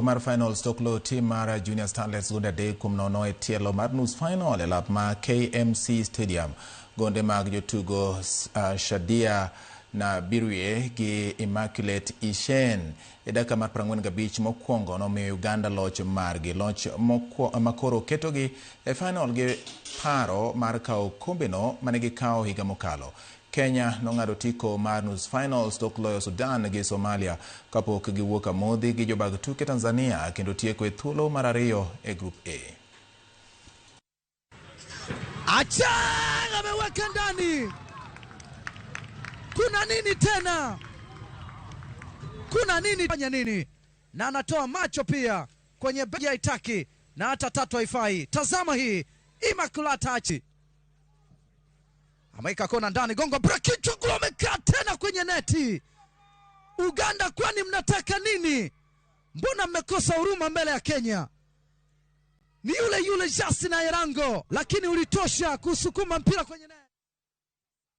Mar finals toklo team mar Junior Starlets gonde de kumnono e tielo mar nus final e lap ma KMC Stadium. Gonde mag jotugo Shadia na Biruye gi Immaculate Ishen e daka mar 45 mokwongo nomiyo Uganda loch margi. Loch makoro ketogi e final gi paro mar kawo kombeno manigi kawo higa mokalo. Kenya nong'ado tiko mar nus finals tok loyo Sudan gi Somalia kapok giwuok amodhi gi jobag tuke Tanzania kendo tieko e thuolo mar 2 e Group A. Achang ameweka ndani. Kuna nini tena? Kuna nini? Fanya nini? Na anatoa macho pia kwenye begi ya itaki na hata tatu haifai. Tazama hii Immaculate Hachi. Ameweka kona ndani, gongo brakicho amekaa tena kwenye neti. Uganda, kwani mnataka nini? Mbona mmekosa huruma mbele ya Kenya? Ni yule Justin Ayerango, lakini ulitosha kusukuma mpira kwenye neti.